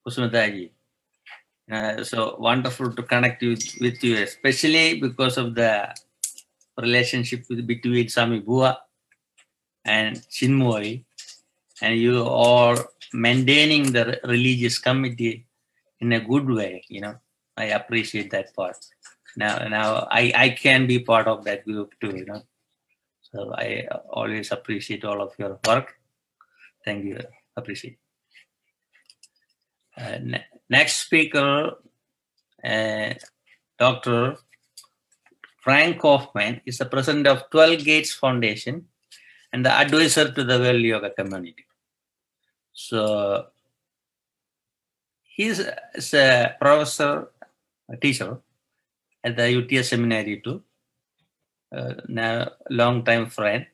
Kusumataji. So wonderful to connect with you, especially because of the relationship between Swami Bua and Chinmoy, and you are maintaining the religious committee in a good way. I appreciate that part. Now I can be part of that group too. So I always appreciate all of your work. Thank you. Appreciate. Next speaker, Dr. Frank Kaufmann is the president of 12 Gates Foundation and the advisor to the World Yoga community. So he's a professor, a teacher at the UTS seminary too. Now long time friend.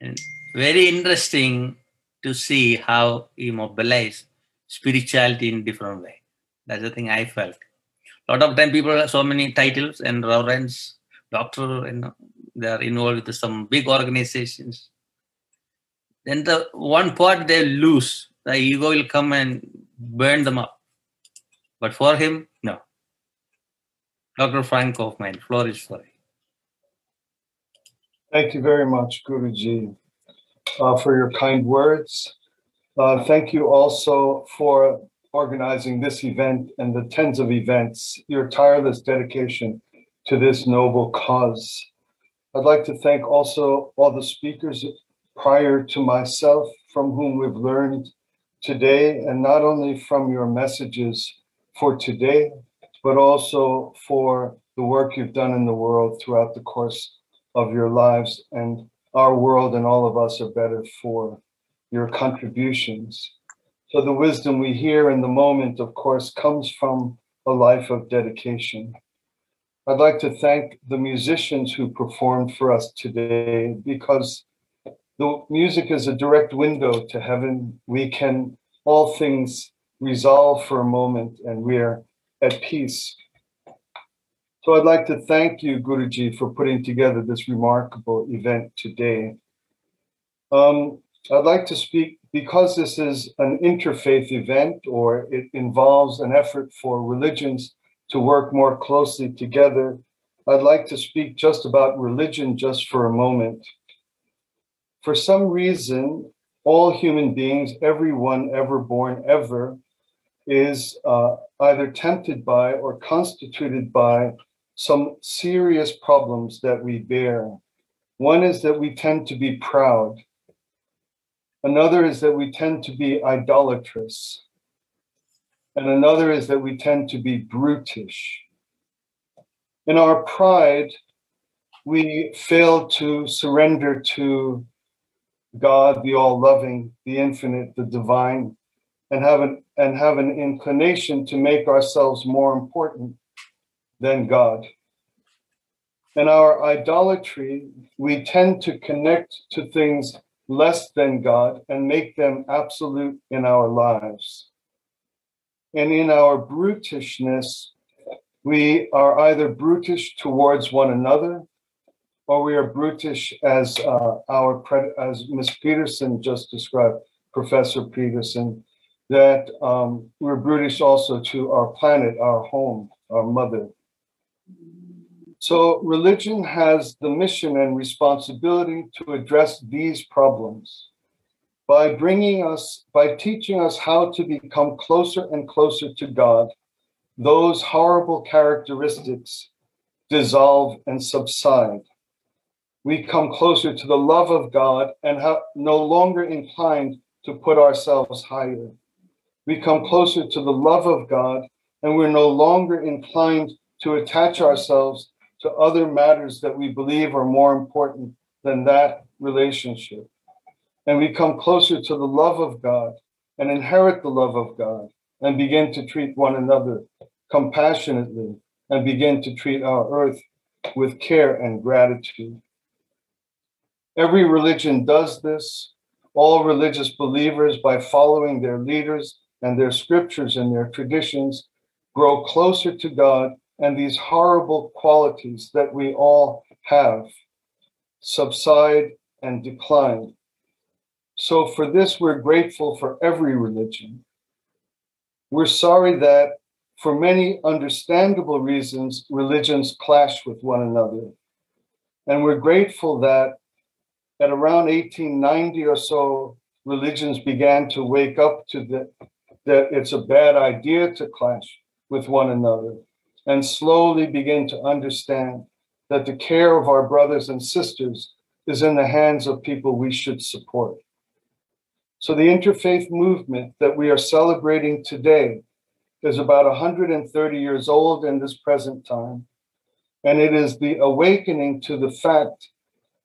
And very interesting to see how he mobilized spirituality in different way. That's the thing I felt. A lot of time people have so many titles and reverends, doctor, they are involved with some big organizations. Then the one part they lose, the ego will come and burn them up. But for him, no. Dr. Frank Kaufmann, floor is for you. Thank you very much, Guruji, for your kind words. Thank you also for organizing this event and the tens of events, your tireless dedication to this noble cause. I'd like to thank also all the speakers prior to myself from whom we've learned today, and not only from your messages for today, but also for the work you've done in the world throughout the course of your lives. And our world and all of us are better for your contributions. So the wisdom we hear in the moment, of course, comes from a life of dedication. I'd like to thank the musicians who performed for us today, because the music is a direct window to heaven. We can all things resolve for a moment and we're at peace. So I'd like to thank you, Guruji, for putting together this remarkable event today. I'd like to speak, because this is an interfaith event, or it involves an effort for religions to work more closely together. I'd like to speak just about religion just for a moment. For some reason, all human beings, everyone ever born ever, is either tempted by or constituted by some serious problems that we bear. One is that we tend to be proud. Another is that we tend to be idolatrous. And another is that we tend to be brutish. In our pride, we fail to surrender to God, the all-loving, the infinite, the divine, and have an inclination to make ourselves more important than God. In our idolatry, we tend to connect to things less than God and make them absolute in our lives. And in our brutishness, we are either brutish towards one another, or we are brutish as as Ms. Peterson just described, Professor Peterson, that we're brutish also to our planet, our home, our mother. So religion has the mission and responsibility to address these problems by teaching us how to become closer and closer to God. Those horrible characteristics dissolve and subside. We come closer to the love of God and no longer inclined to put ourselves higher. We come closer to the love of God and we're no longer inclined to attach ourselves to other matters that we believe are more important than that relationship. And we come closer to the love of God and inherit the love of God and begin to treat one another compassionately and begin to treat our earth with care and gratitude. Every religion does this. All religious believers, by following their leaders and their scriptures and their traditions, grow closer to God, and these horrible qualities that we all have subside and decline. So for this, we're grateful for every religion. We're sorry that for many understandable reasons, religions clash with one another. And we're grateful that at around 1890 or so, religions began to wake up to that it's a bad idea to clash with one another, and slowly begin to understand that the care of our brothers and sisters is in the hands of people we should support. So the interfaith movement that we are celebrating today is about 130 years old in this present time. And it is the awakening to the fact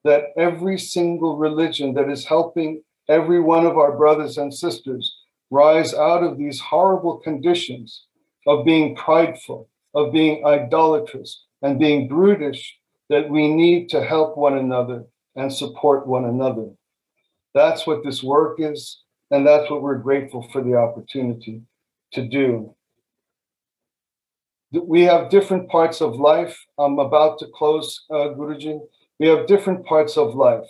that every single religion that is helping every one of our brothers and sisters rise out of these horrible conditions of being prideful, of being idolatrous, and being brutish, that we need to help one another and support one another. That's what this work is, and that's what we're grateful for the opportunity to do. We have different parts of life. I'm about to close, Guruji. We have different parts of life.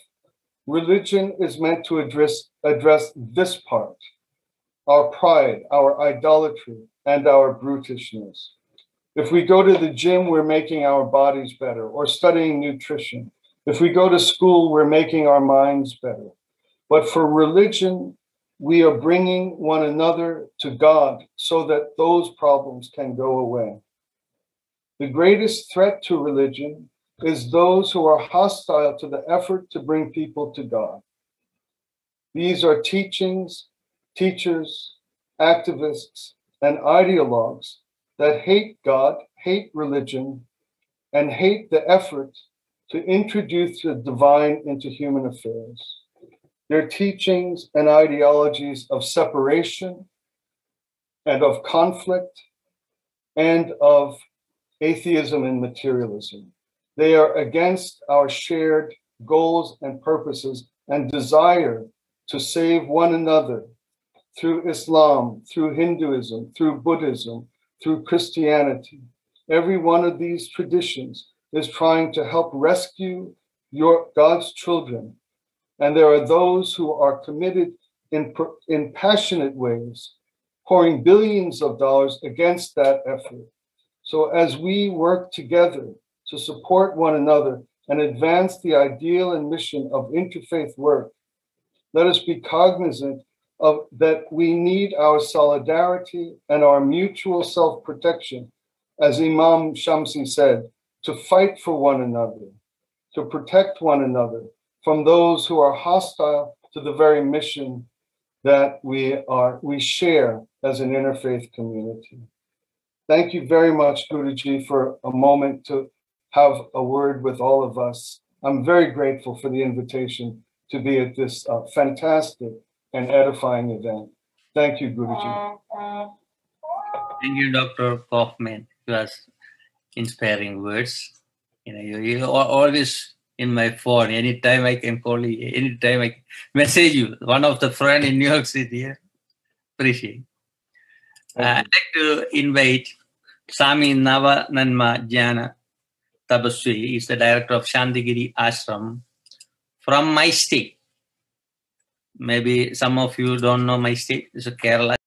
Religion is meant to address this part, our pride, our idolatry, and our brutishness. If we go to the gym, we're making our bodies better, or studying nutrition. If we go to school, we're making our minds better. But for religion, we are bringing one another to God so that those problems can go away. The greatest threat to religion is those who are hostile to the effort to bring people to God. These are teachings, teachers, activists, and ideologues that hate God, hate religion, and hate the effort to introduce the divine into human affairs. Their teachings and ideologies of separation and of conflict and of atheism and materialism. They are against our shared goals and purposes and desire to save one another through Islam, through Hinduism, through Buddhism, through Christianity. Every one of these traditions is trying to help rescue God's children. And there are those who are committed in passionate ways, pouring billions of dollars against that effort. So as we work together to support one another and advance the ideal and mission of interfaith work, let us be cognizant of that we need our solidarity and our mutual self-protection, as Imam Shamsi said, to fight for one another, to protect one another from those who are hostile to the very mission that we share as an interfaith community. Thank you very much, Guruji, for a moment to have a word with all of us. I'm very grateful for the invitation to be at this fantastic and edifying event. Thank you, Guruji. Thank you, Dr. Kaufmann. It was inspiring words. You are always in my phone. Anytime I can call you, anytime I can message you. One of the friends in New York City. Appreciate. I'd like to invite Sami Navananma Jana Tabaswi. He's the director of Shantigiri Ashram from my state. Maybe some of you don't know my state. It's Kerala.